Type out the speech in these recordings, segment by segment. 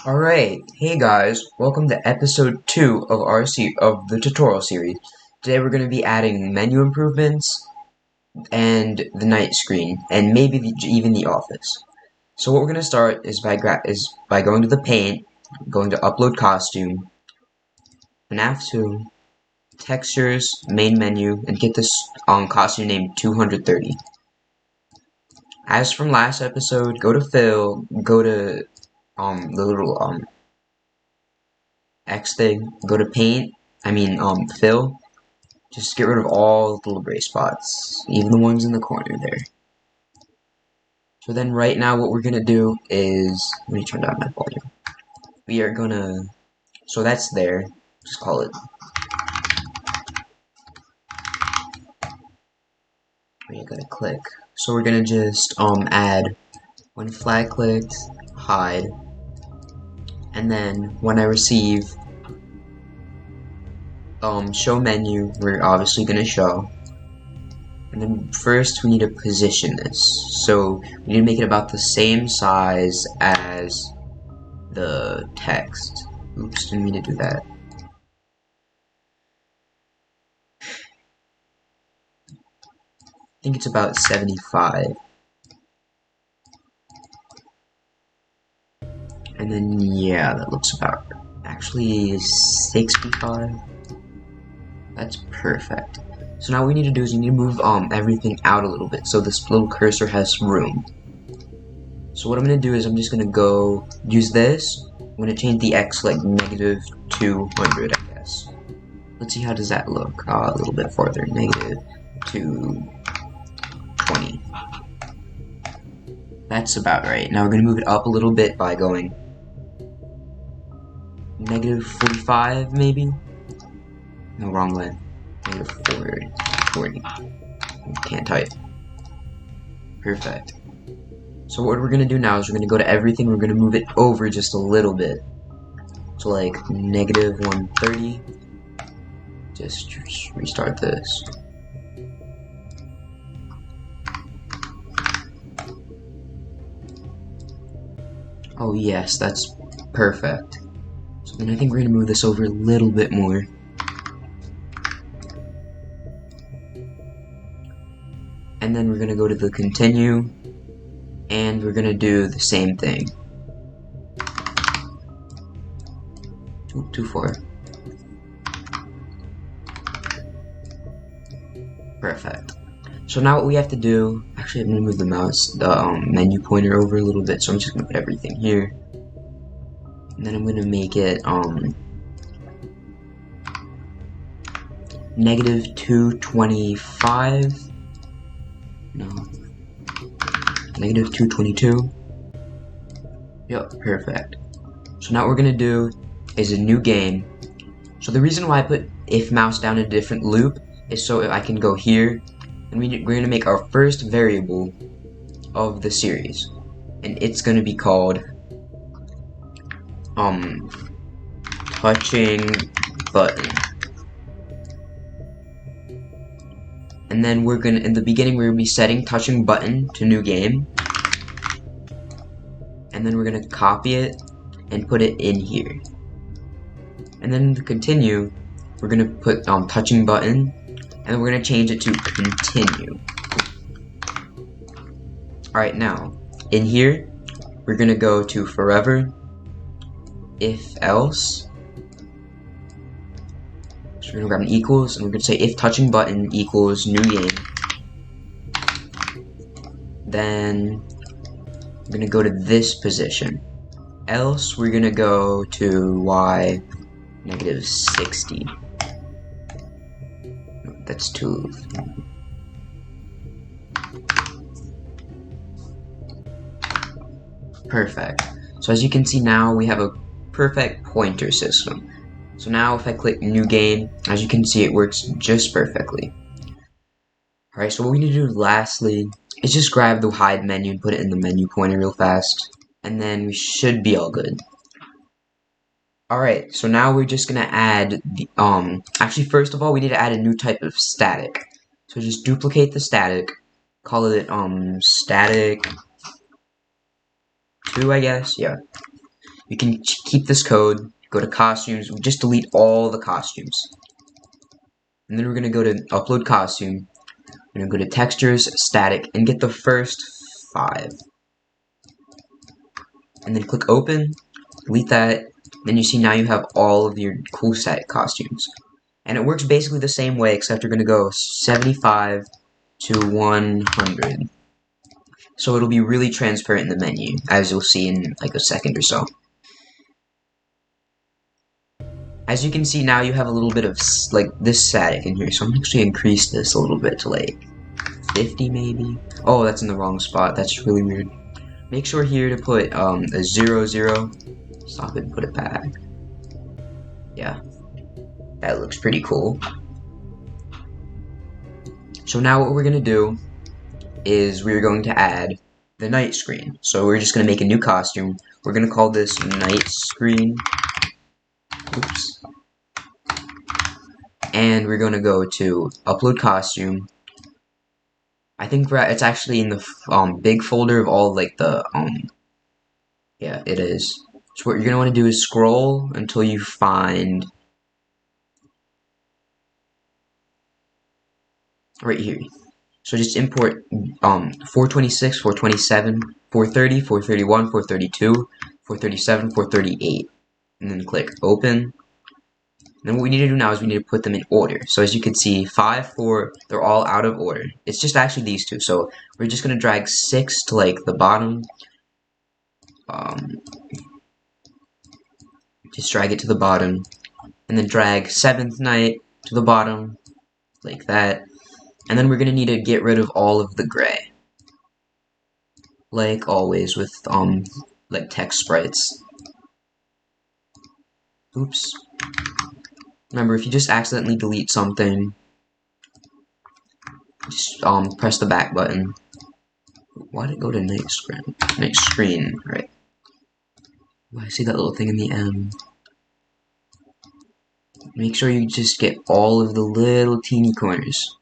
Alright, hey guys, welcome to episode 2 of of the tutorial series. Today we're going to be adding menu improvements and the night screen, and maybe even the office. So what we're going to start is by going to the paint, going to upload costume, FNAF2, textures, main menu, and get this costume named 230. As from last episode, go to fill, go to the little X thing, go to paint, fill, just get rid of all the little gray spots, even the ones in the corner there. So then right now what we're gonna do is, let me turn down my volume. We are gonna, so that's there, just call it. We're gonna click. So we're gonna just add when flag clicked, hide, and then when I receive show menu, we're obviously gonna show. And then first we need to position this. So we need to make it about the same size as the text. Oops, didn't mean to do that. I think it's about 75. And then yeah, that looks about actually 65. That's perfect. So now what we need to do is we need to move everything out a little bit so this little cursor has room. So what I'm gonna do is I'm just gonna go use this. I'm gonna change the X like negative 200, I guess. Let's see how does that look. A little bit farther. Negative 220. That's about right. Now we're gonna move it up a little bit by going negative 45 maybe. No, wrong way. Negative 40. Can't type. Perfect. So what we're gonna do now is we're gonna go to everything, we're gonna move it over just a little bit. So like negative 130. Just restart this. Oh yes, that's perfect. So then I think we're gonna move this over a little bit more. And then we're gonna go to the continue, and we're gonna do the same thing. Too far. Perfect. So now what we have to do, actually I'm gonna move the menu pointer over a little bit, so I'm just gonna put everything here. And then I'm gonna make it negative 225. No. Negative 222. Yep, perfect. So now what we're gonna do is a new game. So the reason why I put if mouse down a different loop is so I can go here, and we're gonna make our first variable of the series, and it's gonna be called touching button. And then we're gonna, in the beginning, we're gonna be setting touching button to new game. And then we're gonna copy it and put it in here. And then to continue, we're gonna put touching button, and we're gonna change it to continue. Alright, now, in here, we're gonna go to forever, if else. So we're gonna grab an equals, and we're gonna say if touching button equals new game. Then we're gonna go to this position. Else we're gonna go to y negative 60. That's too. Perfect. So as you can see now, we have a perfect pointer system. So now if I click new game, as you can see, it works just perfectly. Alright, so what we need to do lastly is just grab the hide menu and put it in the menu pointer real fast, and then we should be all good. Alright, so now we're just gonna add the, actually first of all we need to add a new type of static. So just duplicate the static, call it static 2, I guess, yeah. we can keep this code, go to costumes, we just delete all the costumes. And then we're going to go to upload costume, we're going to go to textures, static, and get the first 5. And then click open, delete that, then you see now you have all of your cool static costumes. And it works basically the same way, except you're going to go 75 to 100. So it'll be really transparent in the menu, as you'll see in like a second or so. As you can see now, you have a little bit of like this static in here, so I'm actually increase this a little bit to like 50 maybe. Oh, that's in the wrong spot. That's really weird. Make sure here to put a 0, 0. Stop it and put it back. Yeah, that looks pretty cool. So now what we're gonna do is we're going to add the night screen. So we're just gonna make a new costume. We're gonna call this night screen. Oops. And we're gonna go to upload costume. I think it's actually in the big folder of all like the yeah, it is. So what you're gonna want to do is scroll until you find right here. So just import 426, 427, 430, 431, 432, 437, 438, and then click open. And then what we need to do now is we need to put them in order. So as you can see, 5, 4, they're all out of order. It's just actually these two. So we're just gonna drag 6 to like the bottom. Just drag it to the bottom, and then drag 7th night to the bottom, like that. And then we're gonna need to get rid of all of the gray, like always with like text sprites. Oops. Remember, if you just accidentally delete something, just press the back button. Why did it go to night screen? Night screen, right? I see that little thing in the M. Make sure you just get all of the little teeny corners,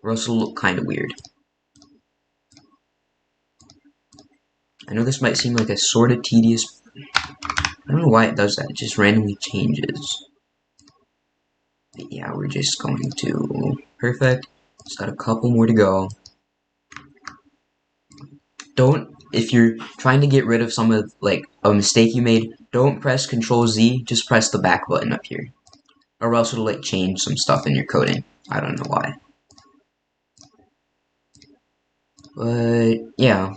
or else it'll look kind of weird. I know this might seem like a sort of tedious. I don't know why it does that. It just randomly changes. But yeah, we're just going to perfect. Just got a couple more to go. If you're trying to get rid of some of like a mistake you made, don't press Control Z. Just press the back button up here, or else it'll like change some stuff in your coding. I don't know why. But yeah.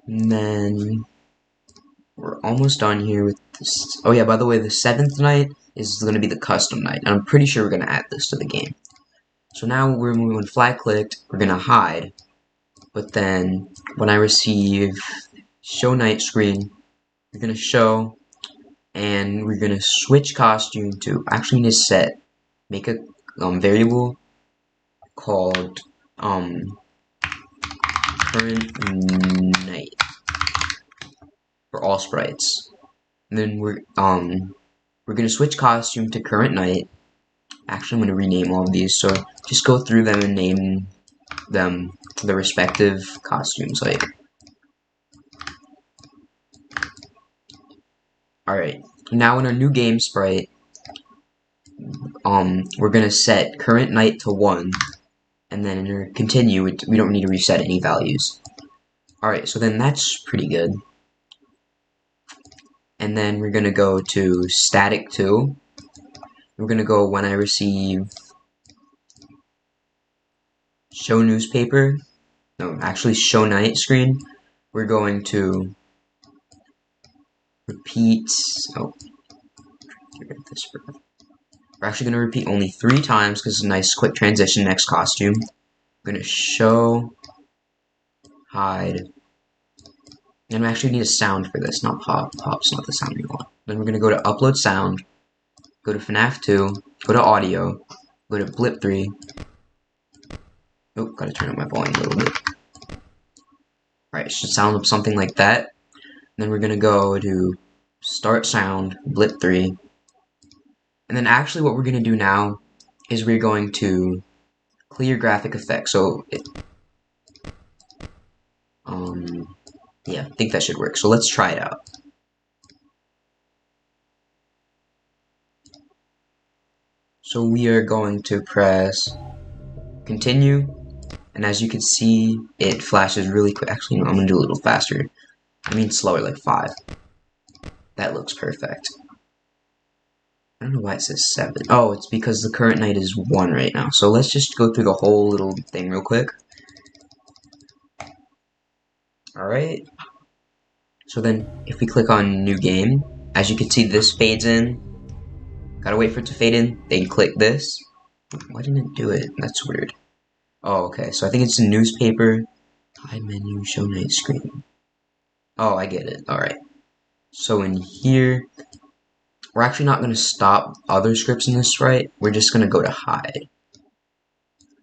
And then we're almost done here with this. Oh yeah, by the way, the 7th night is going to be the custom night, and I'm pretty sure we're going to add this to the game. So now when flag clicked, we're going to hide, but then when I receive show night screen, we're going to show, and we're going to switch costume to, actually need to set, make a variable called current night for all sprites. And then we're gonna switch costume to current night. Actually, I'm gonna rename all of these, so just go through them and name them the respective costumes. Like, all right, now in our new game sprite, we're gonna set current night to 1, and then in our continue, we don't need to reset any values. All right, so then that's pretty good. And then we're gonna go to static 2. We're gonna go when I receive show newspaper. No, actually show night screen. We're going to repeat. Oh, get rid of this. We're actually gonna repeat only 3 times because it's a nice quick transition. Next costume. We're gonna show, hide. And we actually need a sound for this, not pop. Pop's not the sound we want. Then we're gonna go to upload sound. Go to FNAF 2, go to audio, go to blip 3. Oh, gotta turn up my volume a little bit. Alright, it should sound up something like that. Then we're gonna go to start sound, blip 3. And then actually what we're gonna do now is we're going to clear graphic effect. So yeah, I think that should work. So let's try it out. So we are going to press continue, and as you can see, it flashes really quick. Actually, no, I'm gonna do a little faster. I mean slower, like 5. That looks perfect. I don't know why it says 7. Oh, it's because the current night is 1 right now. So let's just go through the whole little thing real quick. Alright. So then, if we click on new game, as you can see, this fades in. Gotta wait for it to fade in, then click this. Why didn't it do it? That's weird. Oh, okay, so I think it's a newspaper. Hide menu, show night screen. Oh, I get it. Alright. So in here, we're actually not going to stop other scripts in this sprite. We're just going to go to hide.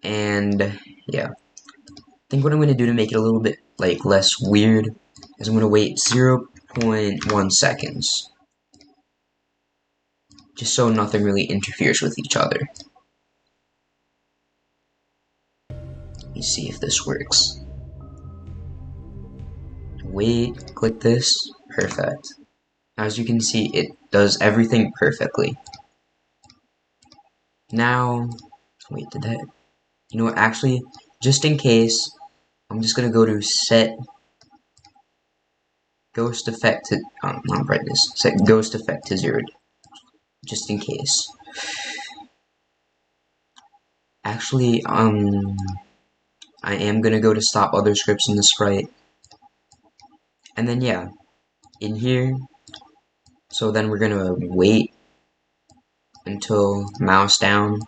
And yeah. I think what I'm going to do to make it a little bit like less weird is I'm going to wait 0.1 seconds. Just so nothing really interferes with each other. Let me see if this works. Wait, click this. Perfect. As you can see, it does everything perfectly. Now, wait, did that? You know what, actually, just in case, I'm just gonna go to set ghost effect to, not brightness, set ghost effect to 0, just in case. Actually, I am gonna go to stop other scripts in the sprite. And then, yeah, in here, so then we're gonna wait until mouse down.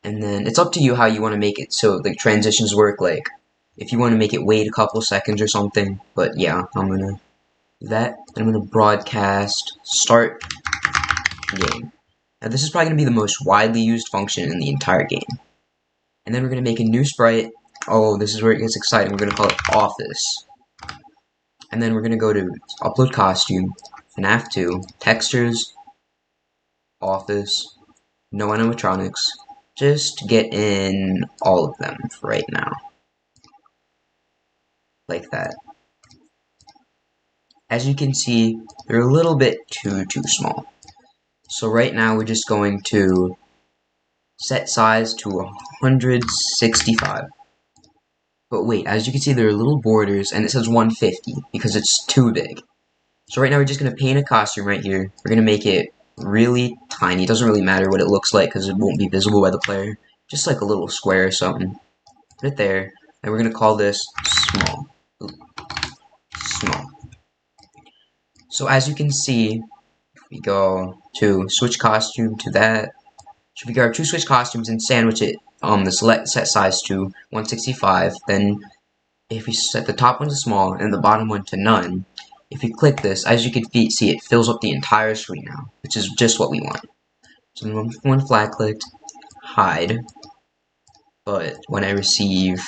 And then it's up to you how you want to make it so the transitions work, like if you want to make it wait a couple seconds or something. But yeah, I'm gonna do that. I'm gonna broadcast start game. Now this is probably gonna be the most widely used function in the entire game. And then we're gonna make a new sprite. Oh, this is where it gets exciting. We're gonna call it Office. And then we're gonna go to upload costume, FNAF 2, textures, Office, no animatronics. Just get in all of them for right now. Like that. As you can see, they're a little bit too small. So right now we're just going to set size to 165. But wait, as you can see, there are little borders, and it says 150 because it's too big. So right now we're just going to paint a costume right here. We're going to make it really tiny. It doesn't really matter what it looks like because it won't be visible by the player. Just like a little square or something. Put it there, and we're going to call this small. Small. So as you can see, if we go to switch costume to that, so we grab 2 switch costumes and sandwich it the select set size to 165. Then if we set the top one to small and the bottom one to none, if you click this, as you can see, it fills up the entire screen now, which is just what we want. So one flag clicked, hide, but when I receive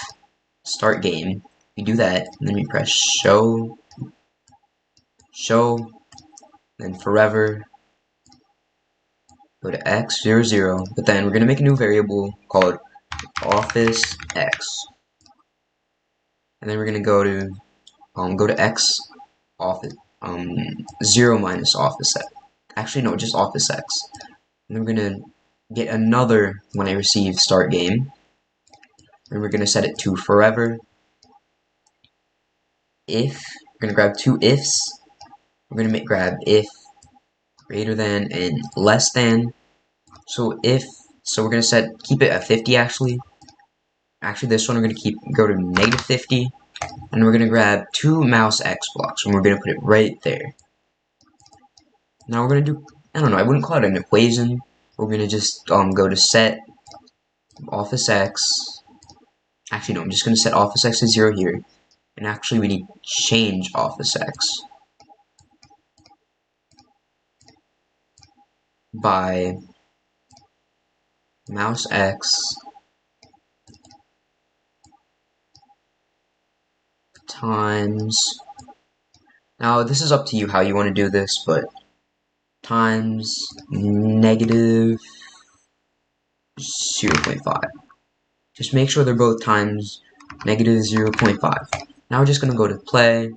start game, we do that, and then we press show, then forever, go to x 00, but then we're going to make a new variable called office x. And then we're going to go to x office 0 minus office x. Actually no, just office x. And then we're going to get another when I receive start game. And we're going to set it to forever. If we're going to grab 2 ifs. We're going to grab if greater than and less than. So we're going to keep it at 50 actually. Actually, this one we're going to go to negative 50. And we're going to grab 2 mouse X blocks. And we're going to put it right there. Now we're going to do, I don't know, I wouldn't call it an equation. We're going to just go to set office X. Actually, no, I'm just going to set office X to 0 here. And actually, we need to change office X by mouse X times, now this is up to you how you want to do this, but times negative 0.5. Just make sure they're both times negative 0.5. Now we're just going to go to play.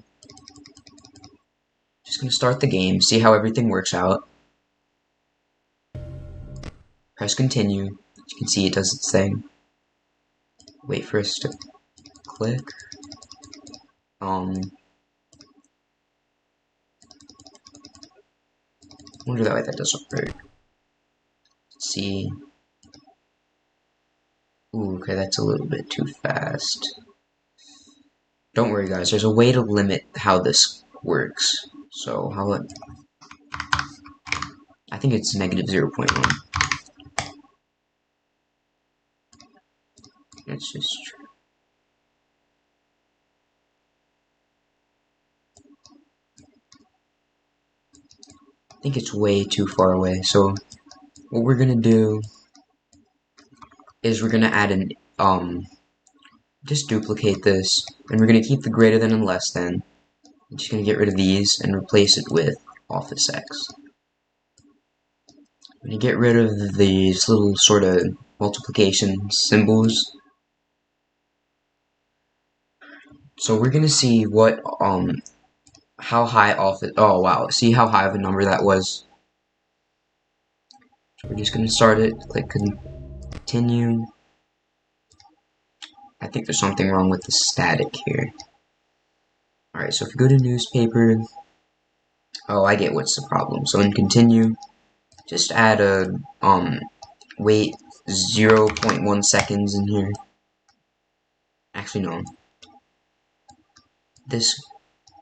Just going to start the game, see how everything works out. Press continue. As you can see, it does its thing. Wait for us to click. Wonder why that doesn't work. Let's see. Ooh, okay, that's a little bit too fast. Don't worry, guys. There's a way to limit how this works. So, I think it's negative 0.1. It's just... I think it's way too far away. So, what we're gonna do is we're gonna add an, just duplicate this, and we're gonna keep the greater than and less than. I'm just gonna get rid of these and replace it with Office X. I'm gonna get rid of these little sort of multiplication symbols. So we're gonna see what, how high Office, oh wow, see how high of a number that was. So we're just gonna start it, click continue. I think there's something wrong with the static here. Alright, so if we go to newspaper, oh, I get what's the problem. So in continue, just add a, wait 0.1 seconds in here. Actually, no. This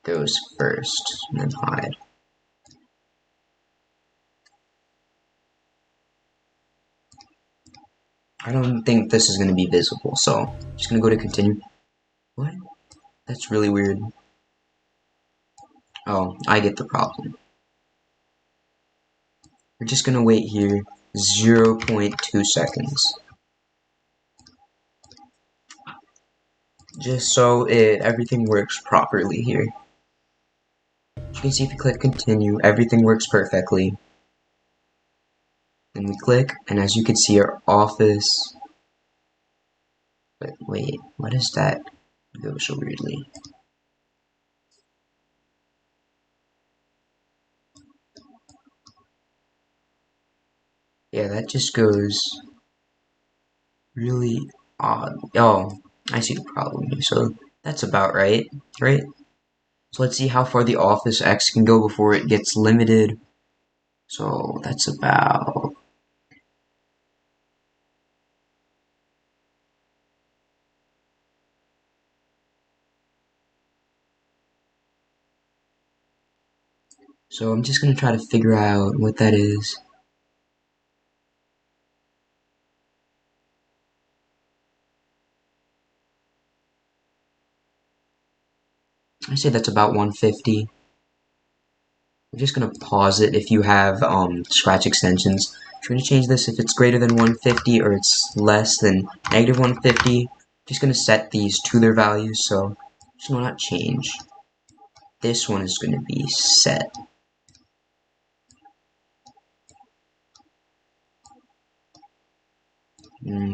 goes first, and then hide. I don't think this is going to be visible, so I'm just going to go to continue. What? That's really weird. Oh, I get the problem. We're just going to wait here 0.2 seconds. Just so everything works properly here. You can see if you click continue, everything works perfectly. Then we click, and as you can see, our office. But wait, what is that? It goes so weirdly. Yeah, that just goes really odd. Oh, I see the problem here. So that's about right? So let's see how far the Office X can go before it gets limited. So that's about... So I'm just going to try to figure out what that is. I say that's about 150. I'm just going to pause it if you have scratch extensions. I'm going to change this if it's greater than 150 or it's less than negative 150. I'm just going to set these to their values, so just will not change. This one is going to be set.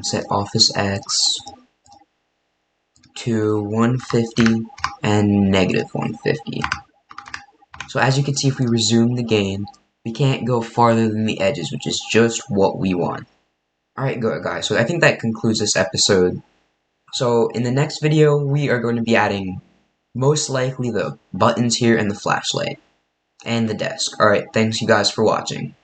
Set Office X to 150 and negative 150. So as you can see, if we resume the game, we can't go farther than the edges, which is just what we want. Alright, good guys, so I think that concludes this episode. So in the next video, we are going to be adding most likely the buttons here and the flashlight and the desk. Alright, thanks you guys for watching.